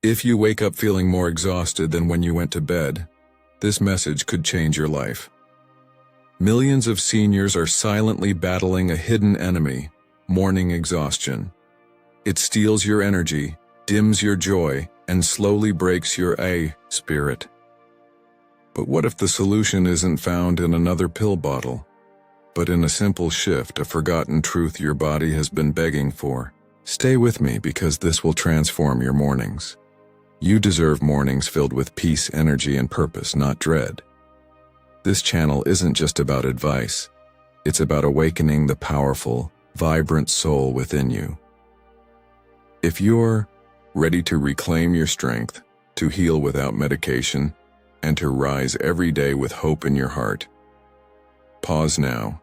If you wake up feeling more exhausted than when you went to bed, this message could change your life. Millions of seniors are silently battling a hidden enemy, morning exhaustion. It steals your energy, dims your joy, and slowly breaks your spirit. But what if the solution isn't found in another pill bottle, but in a simple shift, a forgotten truth your body has been begging for? Stay with me because this will transform your mornings. You deserve mornings filled with peace, energy, and purpose, not dread. This channel isn't just about advice. It's about awakening the powerful, vibrant soul within you. If you're ready to reclaim your strength, to heal without medication, and to rise every day with hope in your heart, pause now,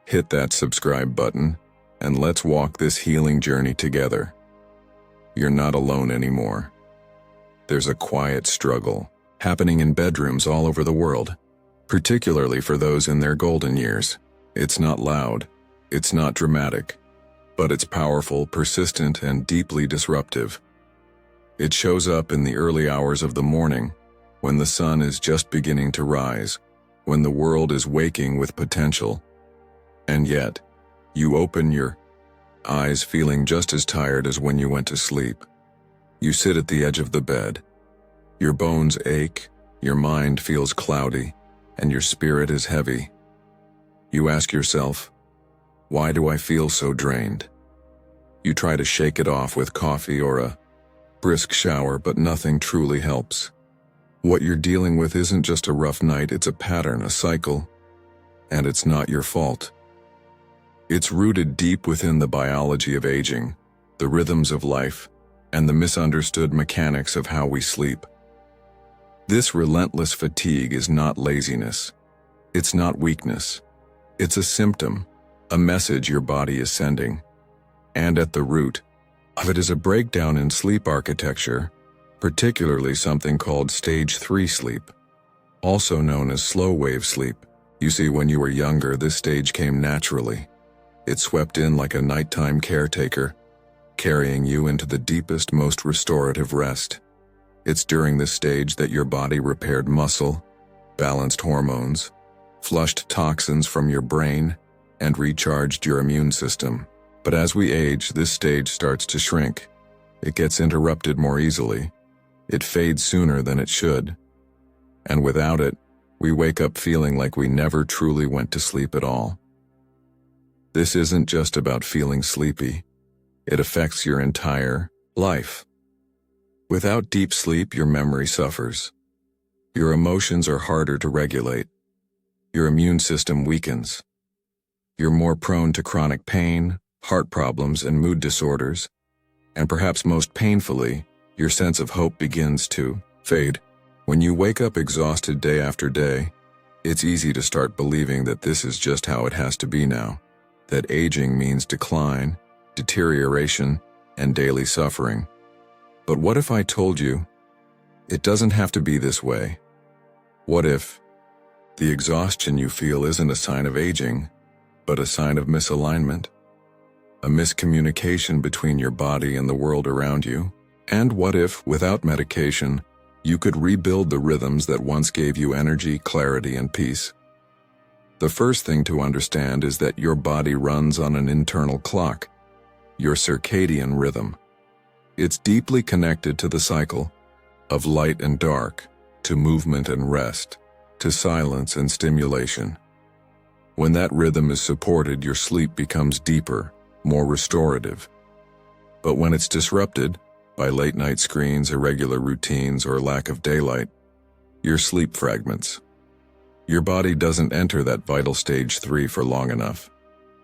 hit that subscribe button, and let's walk this healing journey together. You're not alone anymore. There's a quiet struggle happening in bedrooms all over the world, particularly for those in their golden years. It's not loud, it's not dramatic, but it's powerful, persistent, and deeply disruptive. It shows up in the early hours of the morning, when the sun is just beginning to rise, when the world is waking with potential. And yet, you open your eyes feeling just as tired as when you went to sleep. You sit at the edge of the bed. Your bones ache, your mind feels cloudy, and your spirit is heavy. You ask yourself, why do I feel so drained? You try to shake it off with coffee or a brisk shower, but nothing truly helps. What you're dealing with isn't just a rough night, it's a pattern, a cycle, and it's not your fault. It's rooted deep within the biology of aging, the rhythms of life, and the misunderstood mechanics of how we sleep. This relentless fatigue is not laziness. It's not weakness. It's a symptom, a message your body is sending. And at the root of it is a breakdown in sleep architecture, particularly something called stage 3 sleep, also known as slow-wave sleep. You see, when you were younger, this stage came naturally. It swept in like a nighttime caretaker, carrying you into the deepest, most restorative rest. It's during this stage that your body repaired muscle, balanced hormones, flushed toxins from your brain, and recharged your immune system. But as we age, this stage starts to shrink. It gets interrupted more easily. It fades sooner than it should. And without it, we wake up feeling like we never truly went to sleep at all. This isn't just about feeling sleepy. It affects your entire life. Without deep sleep, your memory suffers. Your emotions are harder to regulate. Your immune system weakens. You're more prone to chronic pain, heart problems, and mood disorders. And perhaps most painfully, your sense of hope begins to fade. When you wake up exhausted day after day, it's easy to start believing that this is just how it has to be now, that aging means decline, deterioration, and daily suffering. But what if I told you it doesn't have to be this way? What if the exhaustion you feel isn't a sign of aging, but a sign of misalignment? A miscommunication between your body and the world around you? And what if, without medication, you could rebuild the rhythms that once gave you energy, clarity, and peace? The first thing to understand is that your body runs on an internal clock, your circadian rhythm. It's deeply connected to the cycle of light and dark, to movement and rest, to silence and stimulation. When that rhythm is supported, your sleep becomes deeper, more restorative. But when it's disrupted by late-night screens, irregular routines, or lack of daylight, your sleep fragments. Your body doesn't enter that vital stage 3 for long enough.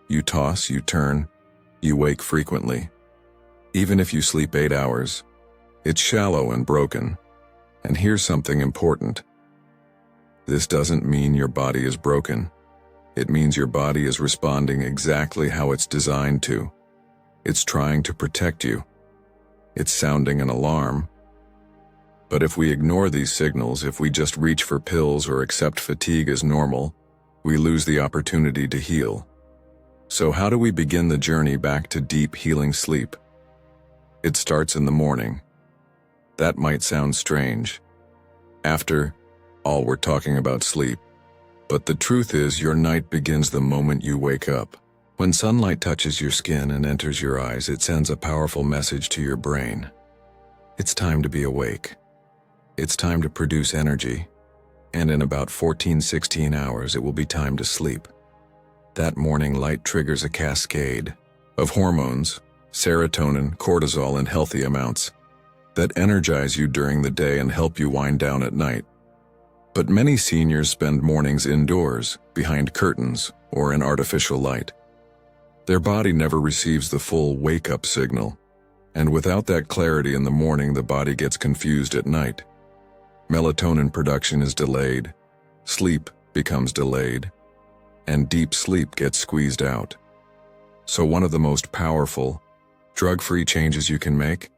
You toss, you turn, you wake frequently. Even if you sleep 8 hours, it's shallow and broken. And here's something important. This doesn't mean your body is broken. It means your body is responding exactly how it's designed to. It's trying to protect you. It's sounding an alarm. But if we ignore these signals, if we just reach for pills or accept fatigue as normal, we lose the opportunity to heal. So how do we begin the journey back to deep healing sleep? It starts in the morning. That might sound strange. After all, we're talking about sleep. But the truth is, your night begins the moment you wake up. When sunlight touches your skin and enters your eyes, it sends a powerful message to your brain. It's time to be awake. It's time to produce energy. And in about 14-16 hours, it will be time to sleep. That morning light triggers a cascade of hormones, serotonin, cortisol in healthy amounts, that energize you during the day and help you wind down at night. But many seniors spend mornings indoors, behind curtains, or in artificial light. Their body never receives the full wake-up signal, and without that clarity in the morning, the body gets confused at night. Melatonin production is delayed, sleep becomes delayed, and deep sleep gets squeezed out. So one of the most powerful, drug-free changes you can make: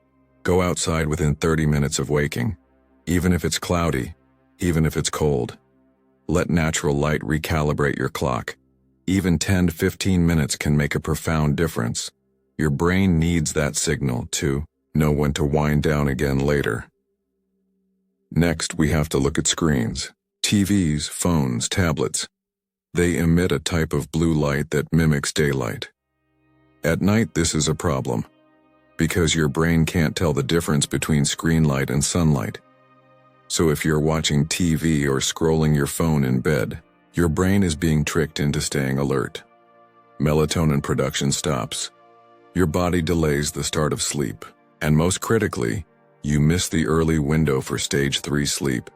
go outside within 30 minutes of waking, even if it's cloudy, even if it's cold. Let natural light recalibrate your clock. Even 10 to 15 minutes can make a profound difference. Your brain needs that signal to know when to wind down again later. Next, we have to look at screens. TVs, phones, tablets. They emit a type of blue light that mimics daylight. At night, this is a problem, because your brain can't tell the difference between screen light and sunlight. So if you're watching TV or scrolling your phone in bed, your brain is being tricked into staying alert. Melatonin production stops. Your body delays the start of sleep, and most critically, you miss the early window for stage 3 sleep.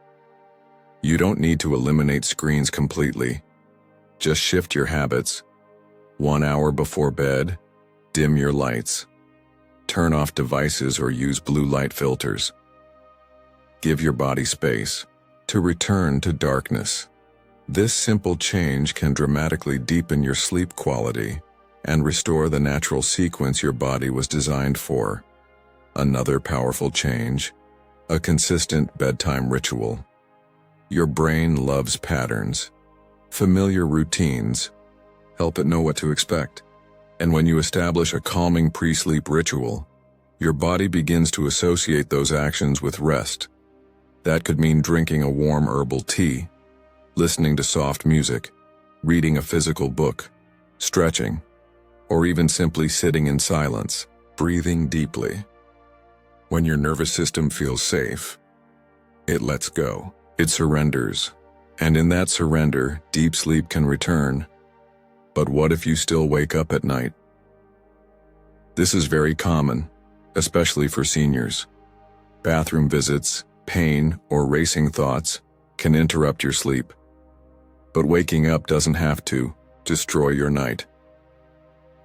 You don't need to eliminate screens completely. Just shift your habits. 1 hour before bed, dim your lights. Turn off devices or use blue light filters. Give your body space to return to darkness. This simple change can dramatically deepen your sleep quality and restore the natural sequence your body was designed for. Another powerful change: a consistent bedtime ritual. Your brain loves patterns. Familiar routines help it know what to expect. And when you establish a calming pre-sleep ritual, your body begins to associate those actions with rest. That could mean drinking a warm herbal tea, listening to soft music, reading a physical book, stretching, or even simply sitting in silence, breathing deeply. When your nervous system feels safe, it lets go. It surrenders. And in that surrender, deep sleep can return. But what if you still wake up at night? This is very common, especially for seniors. Bathroom visits, pain, or racing thoughts can interrupt your sleep. But waking up doesn't have to destroy your night.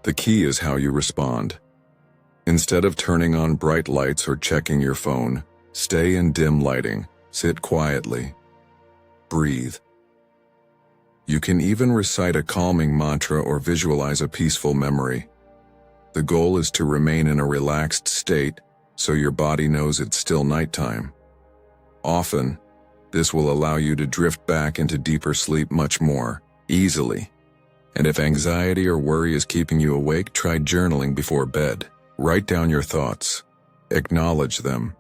The key is how you respond. Instead of turning on bright lights or checking your phone, stay in dim lighting, sit quietly, breathe. You can even recite a calming mantra or visualize a peaceful memory. The goal is to remain in a relaxed state so your body knows it's still nighttime. Often, this will allow you to drift back into deeper sleep much more easily. And if anxiety or worry is keeping you awake, try journaling before bed. Write down your thoughts, acknowledge them,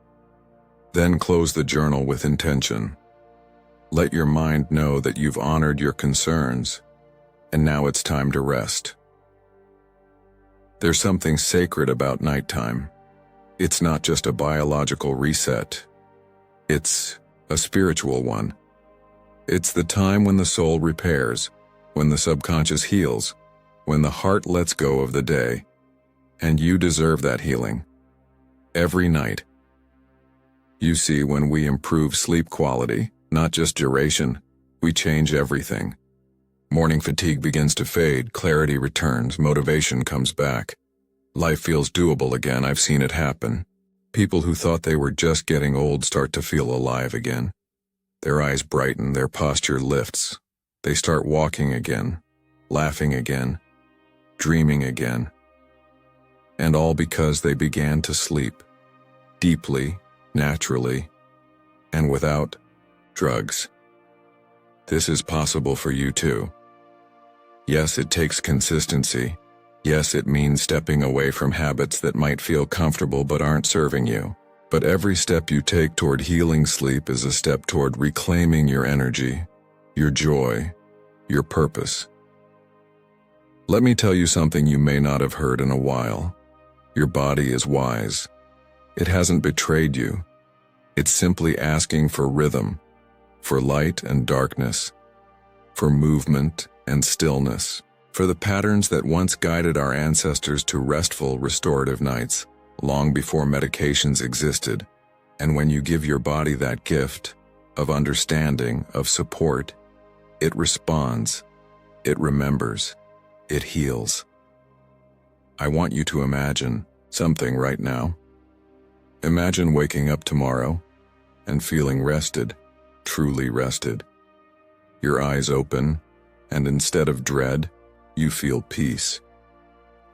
then close the journal with intention. Let your mind know that you've honored your concerns, and now it's time to rest. There's something sacred about nighttime. It's not just a biological reset. It's a spiritual one. It's the time when the soul repairs, when the subconscious heals, when the heart lets go of the day. And you deserve that healing. Every night. You see, when we improve sleep quality, not just duration, we change everything. Morning fatigue begins to fade, clarity returns, motivation comes back. Life feels doable again. I've seen it happen. People who thought they were just getting old start to feel alive again. Their eyes brighten, their posture lifts. They start walking again, laughing again, dreaming again. And all because they began to sleep deeply, naturally, and without drugs. This is possible for you too. Yes, it takes consistency. Yes, it means stepping away from habits that might feel comfortable but aren't serving you. But every step you take toward healing sleep is a step toward reclaiming your energy, your joy, your purpose. Let me tell you something you may not have heard in a while. Your body is wise. It hasn't betrayed you. It's simply asking for rhythm, for light and darkness, for movement and stillness, for the patterns that once guided our ancestors to restful, restorative nights, long before medications existed. And when you give your body that gift of understanding, of support, it responds, it remembers, it heals. I want you to imagine something right now. Imagine waking up tomorrow and feeling rested, truly rested. Your eyes open, and instead of dread, you feel peace.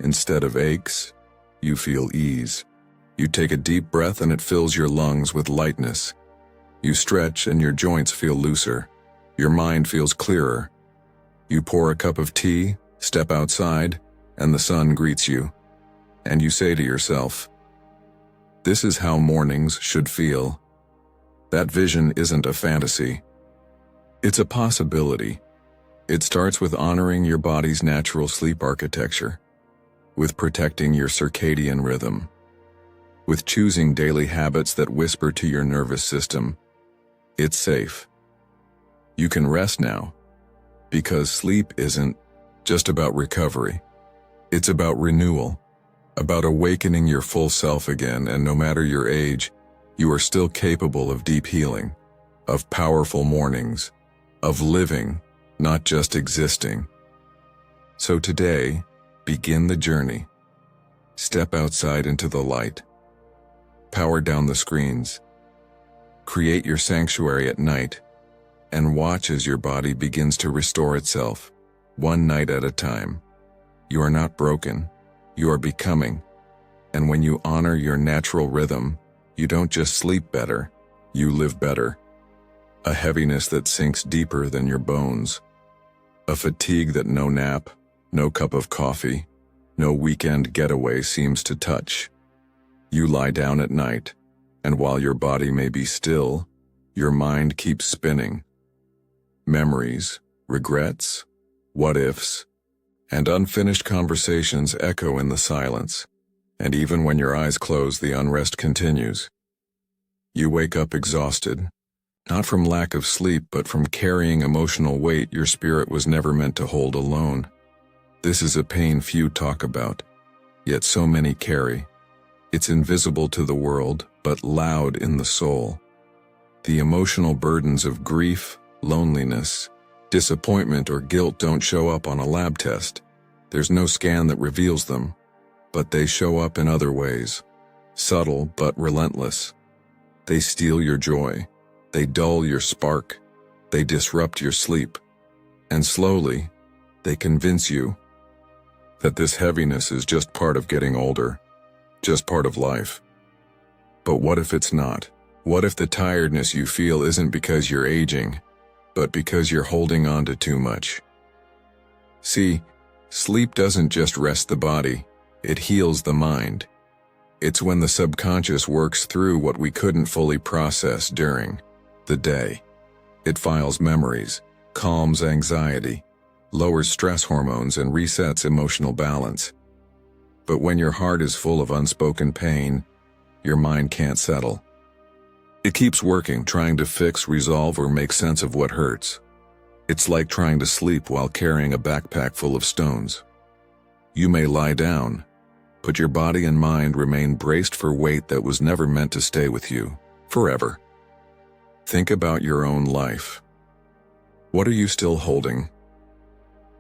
Instead of aches, you feel ease. You take a deep breath and it fills your lungs with lightness. You stretch and your joints feel looser. Your mind feels clearer. You pour a cup of tea, step outside, and the sun greets you. And you say to yourself, "This is how mornings should feel." That vision isn't a fantasy. It's a possibility. It starts with honoring your body's natural sleep architecture, with protecting your circadian rhythm, with choosing daily habits that whisper to your nervous system, "It's safe. You can rest now," because sleep isn't just about recovery. It's about renewal, about awakening your full self again, and no matter your age, you are still capable of deep healing, of powerful mornings, of living, not just existing. So today, begin the journey. Step outside into the light. Power down the screens. Create your sanctuary at night, and watch as your body begins to restore itself, one night at a time. You are not broken, you are becoming. And when you honor your natural rhythm, you don't just sleep better, you live better. A heaviness that sinks deeper than your bones. A fatigue that no nap, no cup of coffee, no weekend getaway seems to touch. You lie down at night, and while your body may be still, your mind keeps spinning. Memories, regrets, what-ifs, and unfinished conversations echo in the silence, and even when your eyes close, the unrest continues. You wake up exhausted, not from lack of sleep, but from carrying emotional weight your spirit was never meant to hold alone. This is a pain few talk about, yet so many carry. It's invisible to the world, but loud in the soul. The emotional burdens of grief, loneliness, disappointment, or guilt don't show up on a lab test. There's no scan that reveals them, but they show up in other ways, subtle but relentless. They steal your joy, they dull your spark, they disrupt your sleep, and slowly, they convince you that this heaviness is just part of getting older, just part of life. But what if it's not? What if the tiredness you feel isn't because you're aging, but because you're holding on to too much? See, sleep doesn't just rest the body, it heals the mind. It's when the subconscious works through what we couldn't fully process during the day. It files memories, calms anxiety, lowers stress hormones, and resets emotional balance. But when your heart is full of unspoken pain, your mind can't settle. It keeps working, trying to fix, resolve, or make sense of what hurts. It's like trying to sleep while carrying a backpack full of stones. You may lie down, but your body and mind remain braced for weight that was never meant to stay with you forever. Think about your own life. What are you still holding?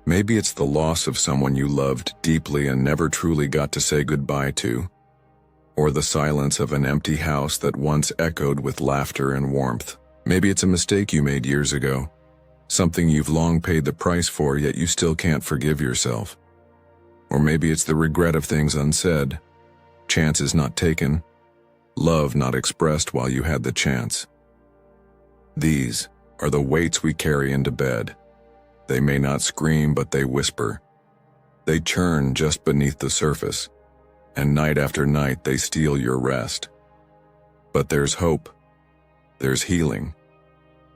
Maybe it's the loss of someone you loved deeply and never truly got to say goodbye to, or the silence of an empty house that once echoed with laughter and warmth. Maybe it's a mistake you made years ago, something you've long paid the price for, yet you still can't forgive yourself. Or maybe it's the regret of things unsaid, chances not taken, love not expressed while you had the chance. These are the weights we carry into bed. They may not scream, but they whisper. They churn just beneath the surface, and night after night they steal your rest. But there's hope. There's healing.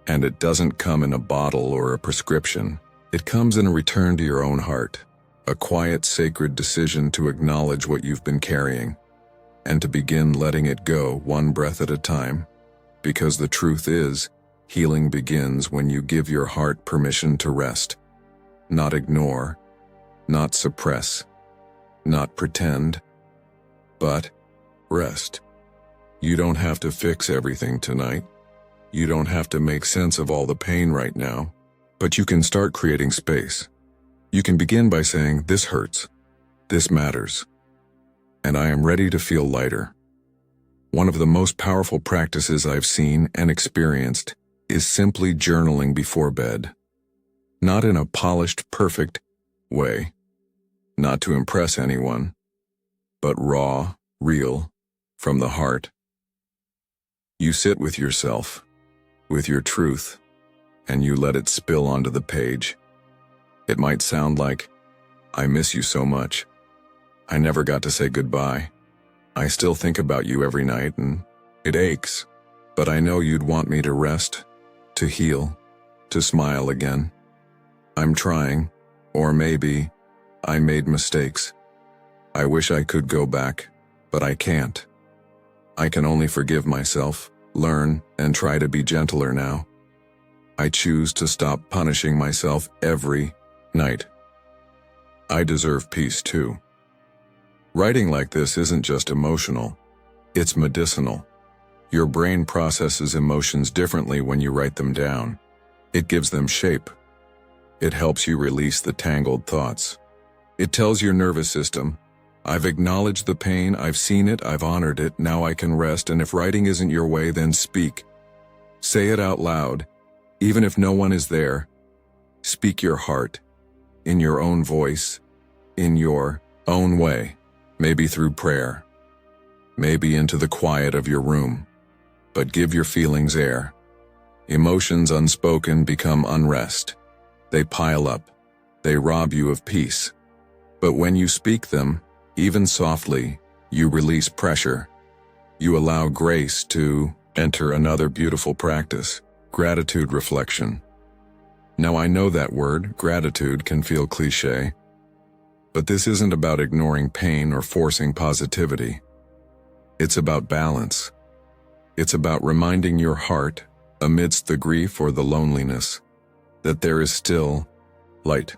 And it doesn't come in a bottle or a prescription. It comes in a return to your own heart, a quiet, sacred decision to acknowledge what you've been carrying, and to begin letting it go one breath at a time. Because the truth is, healing begins when you give your heart permission to rest. Not ignore, not suppress, not pretend, but rest. You don't have to fix everything tonight. You don't have to make sense of all the pain right now, but you can start creating space. You can begin by saying, "This hurts. This matters. And I am ready to feel lighter." One of the most powerful practices I've seen and experienced is simply journaling before bed. Not in a polished, perfect way, not to impress anyone, but raw, real, from the heart. You sit with yourself, with your truth, and you let it spill onto the page. It might sound like, "I miss you so much. I never got to say goodbye. I still think about you every night and it aches, but I know you'd want me to rest, to heal, to smile again. I'm trying, or maybe I made mistakes. I wish I could go back, but I can't. I can only forgive myself, learn, and try to be gentler now. I choose to stop punishing myself every night. I deserve peace too." Writing like this isn't just emotional, it's medicinal. Your brain processes emotions differently when you write them down. It gives them shape. It helps you release the tangled thoughts. It tells your nervous system, "I've acknowledged the pain, I've seen it, I've honored it, now I can rest, and if writing isn't your way, then speak. Say it out loud, even if no one is there. Speak your heart, in your own voice, in your own way, maybe through prayer, maybe into the quiet of your room, but give your feelings air. Emotions unspoken become unrest. They pile up. They rob you of peace. But when you speak them, even softly, you release pressure. You allow grace to enter. Another beautiful practice, gratitude reflection. Now I know that word, gratitude, can feel cliché, but this isn't about ignoring pain or forcing positivity. It's about balance. It's about reminding your heart, amidst the grief or the loneliness, that there is still light.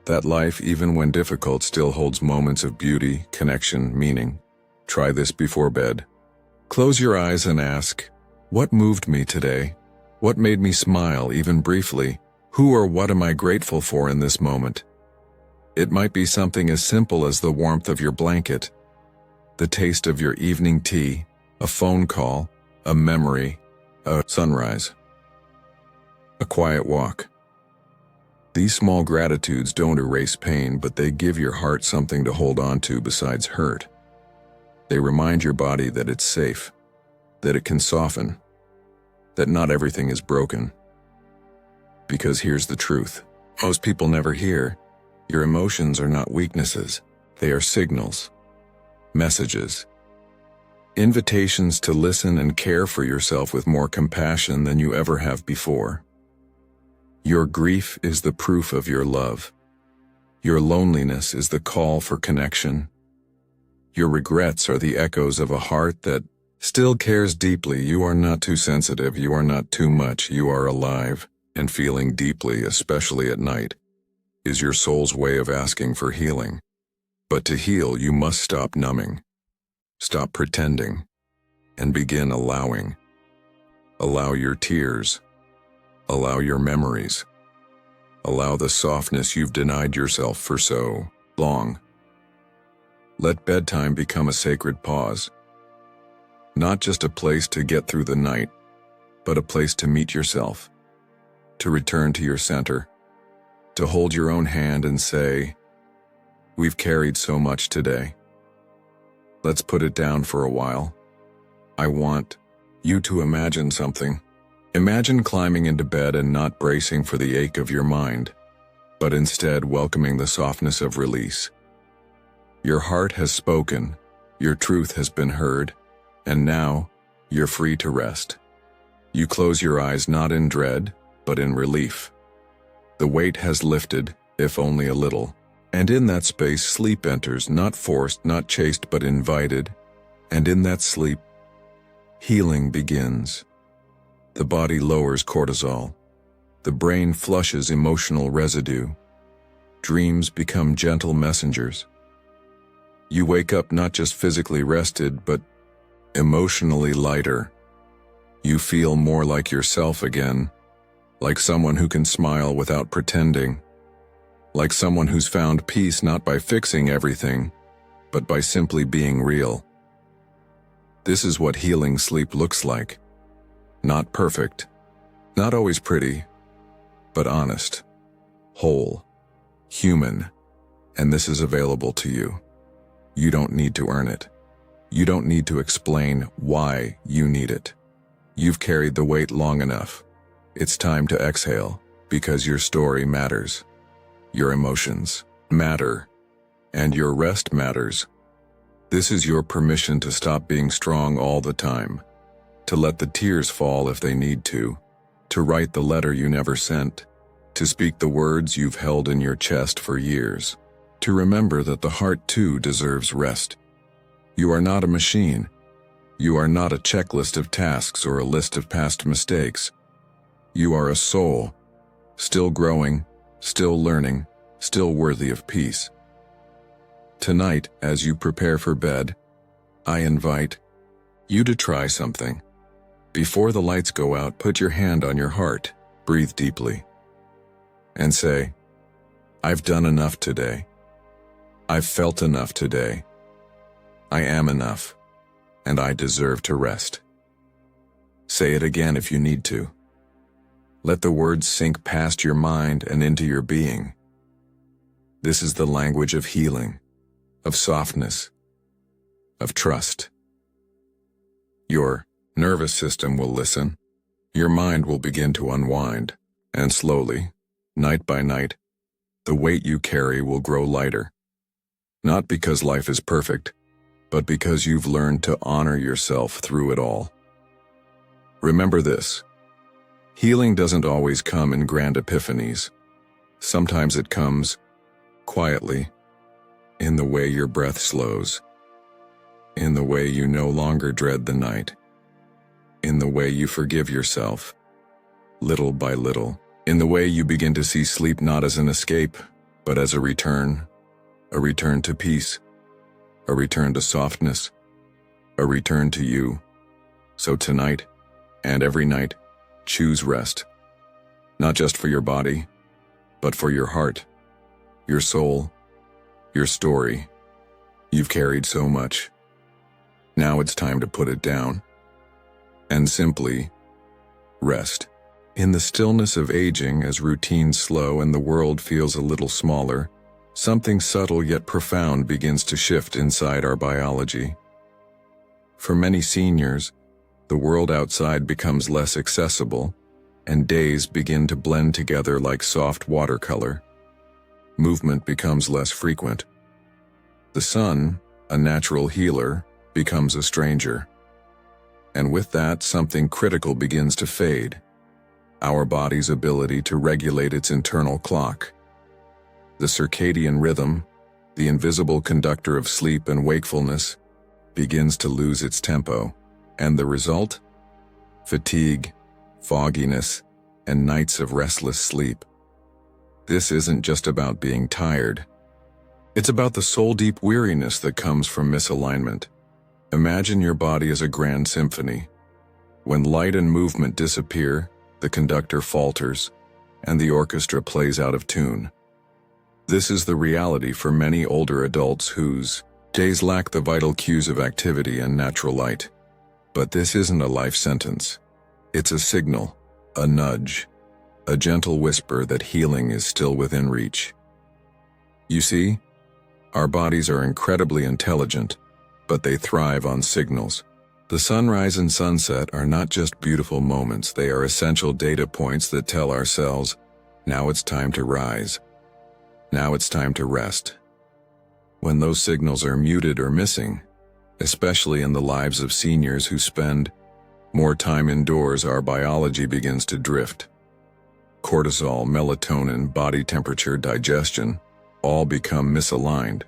That life, even when difficult, still holds moments of beauty, connection, meaning. Try this before bed. Close your eyes and ask, "What moved me today? What made me smile, even briefly? Who or what am I grateful for in this moment?" It might be something as simple as the warmth of your blanket, the taste of your evening tea, a phone call, a memory, a sunrise, a quiet walk. These small gratitudes don't erase pain, but they give your heart something to hold on to besides hurt. They remind your body that it's safe, that it can soften, that not everything is broken. Because here's the truth. Most people never hear. Your emotions are not weaknesses. They are signals, messages, invitations to listen and care for yourself with more compassion than you ever have before. Your grief is the proof of your love. Your loneliness is the call for connection. Your regrets are the echoes of a heart that still cares deeply. You are not too sensitive. You are not too much. You are alive, and feeling deeply, especially at night, is your soul's way of asking for healing. But to heal, you must stop numbing, stop pretending, and begin allowing. Allow your tears. Allow your memories. Allow the softness you've denied yourself for so long. Let bedtime become a sacred pause. Not just a place to get through the night, but a place to meet yourself, to return to your center, to hold your own hand and say, "We've carried so much today. Let's put it down for a while." I want you to imagine something. Imagine climbing into bed and not bracing for the ache of your mind, but instead welcoming the softness of release. Your heart has spoken, your truth has been heard, and now You're free to rest. You close your eyes not in dread, but in relief. The weight has lifted, if only a little, and in that space sleep enters, not forced, not chased, but invited, and in that sleep, healing begins. The body lowers cortisol. The brain flushes emotional residue. Dreams become gentle messengers. You wake up not just physically rested, but emotionally lighter. You feel more like yourself again, like someone who can smile without pretending, like someone who's found peace not by fixing everything, but by simply being real. This is what healing sleep looks like. Not perfect, not always pretty, but honest, whole, human, and this is available to you. You don't need to earn it. You don't need to explain why you need it. You've carried the weight long enough. It's time to exhale, because your story matters. Your emotions matter, and your rest matters. This is your permission to stop being strong all the time, to let the tears fall if they need to write the letter you never sent, to speak the words you've held in your chest for years, to remember that the heart too deserves rest. You are not a machine. You are not a checklist of tasks or a list of past mistakes. You are a soul, still growing, still learning, still worthy of peace. Tonight, as you prepare for bed, I invite you to try something. Before the lights go out, put your hand on your heart, breathe deeply, and say, I've done enough today. I've felt enough today. I am enough, and I deserve to rest. Say it again if you need to. Let the words sink past your mind and into your being. This is the language of healing, of softness, of trust. Your nervous system will listen. Your mind will begin to unwind, and slowly, night by night, the weight you carry will grow lighter. Not because life is perfect, but because you've learned to honor yourself through it all. Remember this: healing doesn't always come in grand epiphanies. Sometimes it comes quietly, in the way your breath slows, in the way you no longer dread the night, in the way you forgive yourself, little by little, in the way you begin to see sleep not as an escape, but as a return to peace, a return to softness, a return to you. So tonight, and every night, choose rest, not just for your body, but for your heart, your soul, your story. You've carried so much. Now it's time to put it down and simply rest. In the stillness of aging, as routines slow and the world feels a little smaller, something subtle yet profound begins to shift inside our biology. For many seniors, the world outside becomes less accessible, and days begin to blend together like soft watercolor. Movement becomes less frequent. The sun, a natural healer, becomes a stranger. And with that, something critical begins to fade: our body's ability to regulate its internal clock. The circadian rhythm, the invisible conductor of sleep and wakefulness, begins to lose its tempo. And the result? Fatigue, fogginess, and nights of restless sleep. This isn't just about being tired. It's about the soul-deep weariness that comes from misalignment. Imagine your body as a grand symphony. When light and movement disappear, the conductor falters, and the orchestra plays out of tune. This is the reality for many older adults whose days lack the vital cues of activity and natural light. But this isn't a life sentence. It's a signal, a nudge, a gentle whisper that healing is still within reach. You see, our bodies are incredibly intelligent, but they thrive on signals. The sunrise and sunset are not just beautiful moments, they are essential data points that tell our cells, now it's time to rise. Now it's time to rest. When those signals are muted or missing, especially in the lives of seniors who spend More time indoors, our biology begins to drift. Cortisol, melatonin, body temperature, digestion, all become misaligned.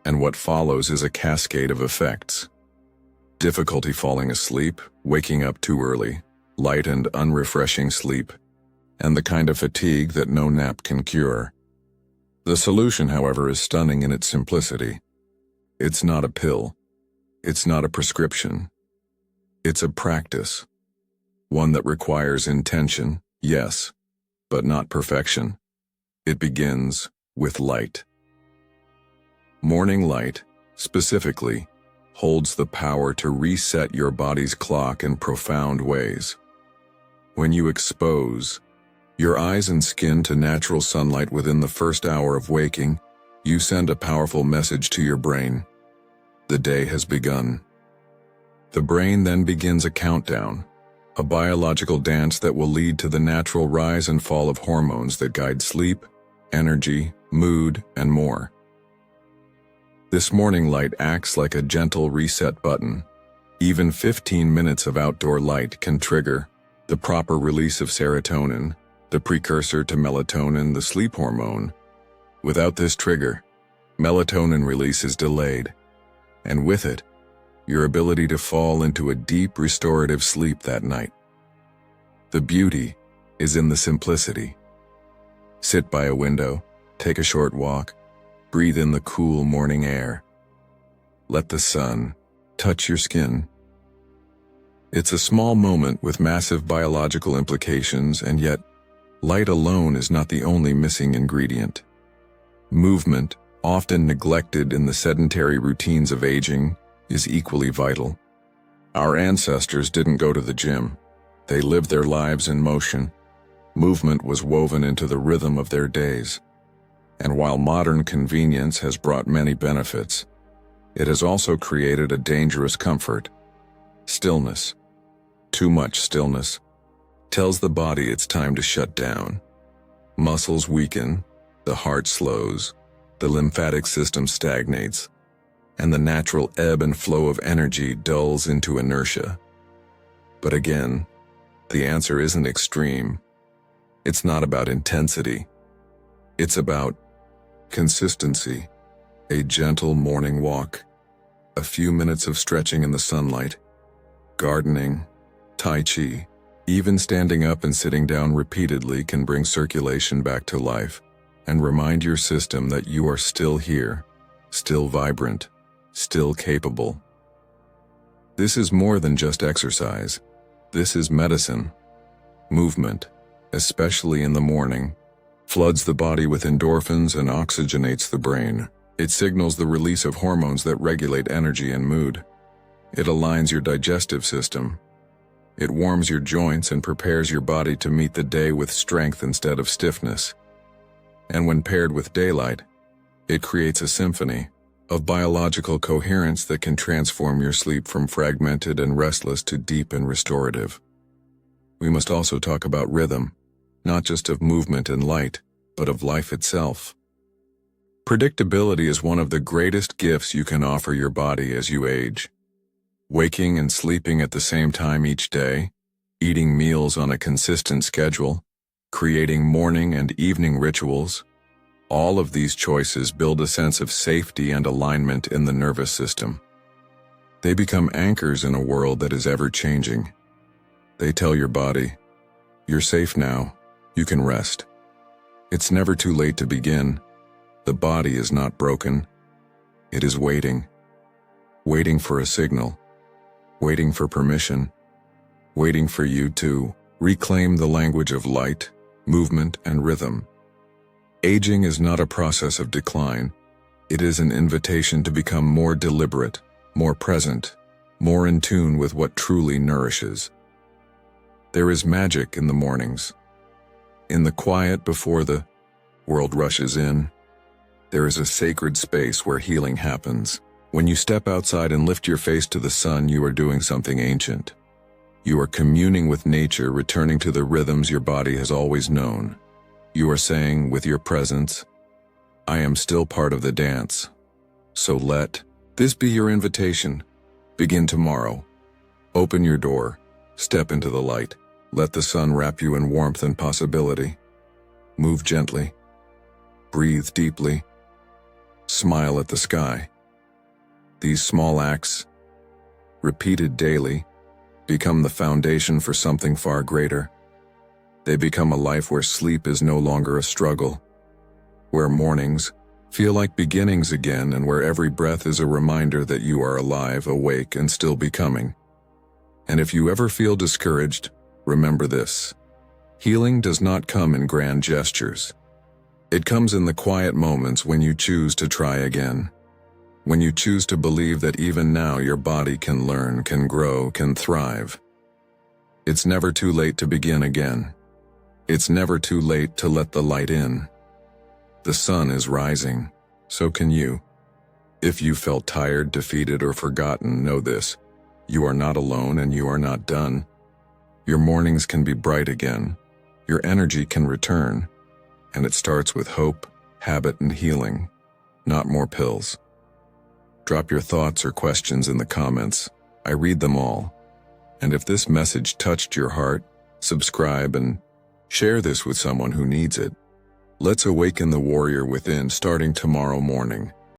And what follows is a cascade of effects. Difficulty falling asleep, waking up too early, light and unrefreshing sleep, and the kind of fatigue that no nap can cure. The solution, however, is stunning in its simplicity. It's not a pill. It's not a prescription. It's a practice. One that requires intention, yes, but not perfection. It begins with light. Morning light, specifically, holds the power to reset your body's clock in profound ways. When you expose your eyes and skin to natural sunlight within the first hour of waking, you send a powerful message to your brain. The day has begun. The brain then begins a countdown, a biological dance that will lead to the natural rise and fall of hormones that guide sleep, energy, mood, and more. This morning light acts like a gentle reset button. Even 15 minutes of outdoor light can trigger the proper release of serotonin, the precursor to melatonin, the sleep hormone. Without this trigger, melatonin release is delayed, and with it, your ability to fall into a deep restorative sleep that night. The beauty is in the simplicity. Sit by a window, take a short walk, breathe in the cool morning air. Let the sun touch your skin. It's a small moment with massive biological implications, and yet, light alone is not the only missing ingredient. Movement, often neglected in the sedentary routines of aging, is equally vital. Our ancestors didn't go to the gym. They lived their lives in motion. Movement was woven into the rhythm of their days. And while modern convenience has brought many benefits, it has also created a dangerous comfort. Stillness. Too much stillness tells the body it's time to shut down. Muscles weaken, the heart slows, the lymphatic system stagnates, and the natural ebb and flow of energy dulls into inertia. But again, the answer isn't extreme. It's not about intensity. It's about consistency. A gentle morning walk, a few minutes of stretching in the sunlight, gardening, tai chi, even standing up and sitting down repeatedly can bring circulation back to life and remind your system that you are still here, still vibrant, still capable. This is more than just exercise. This is medicine. Movement, especially in the morning, floods the body with endorphins and oxygenates the brain. It signals the release of hormones that regulate energy and mood. It aligns your digestive system. It warms your joints and prepares your body to meet the day with strength instead of stiffness. And when paired with daylight, it creates a symphony of biological coherence that can transform your sleep from fragmented and restless to deep and restorative. We must also talk about rhythm, not just of movement and light, but of life itself. Predictability is one of the greatest gifts you can offer your body as you age. Waking and sleeping at the same time each day, eating meals on a consistent schedule, creating morning and evening rituals, all of these choices build a sense of safety and alignment in the nervous system. They become anchors in a world that is ever-changing. They tell your body, "You're safe now, you can rest." It's never too late to begin. The body is not broken. It is waiting. Waiting for a signal. Waiting for permission. Waiting for you to reclaim the language of light, movement, and rhythm. Aging is not a process of decline. It is an invitation to become more deliberate, more present, more in tune with what truly nourishes. There is magic in the mornings. In the quiet before the world rushes in, there is a sacred space where healing happens. When you step outside and lift your face to the sun, you are doing something ancient. You are communing with nature, returning to the rhythms your body has always known. You are saying, with your presence, "I am still part of the dance." So let this be your invitation. Begin tomorrow. Open your door, step into the light, let the sun wrap you in warmth and possibility. Move gently, breathe deeply, smile at the sky. These small acts, repeated daily, become the foundation for something far greater. They become a life where sleep is no longer a struggle, where mornings feel like beginnings again, and where every breath is a reminder that you are alive, awake, and still becoming. And if you ever feel discouraged, remember this: healing does not come in grand gestures. It comes in the quiet moments when you choose to try again. When you choose to believe that even now your body can learn, can grow, can thrive. It's never too late to begin again. It's never too late to let the light in. The sun is rising, so can you. If you felt tired, defeated, or forgotten, know this: you are not alone and you are not done. Your mornings can be bright again. Your energy can return. And it starts with hope, habit, and healing, not more pills. Drop your thoughts or questions in the comments. I read them all. And if this message touched your heart, subscribe and share this with someone who needs it. Let's awaken the warrior within starting tomorrow morning.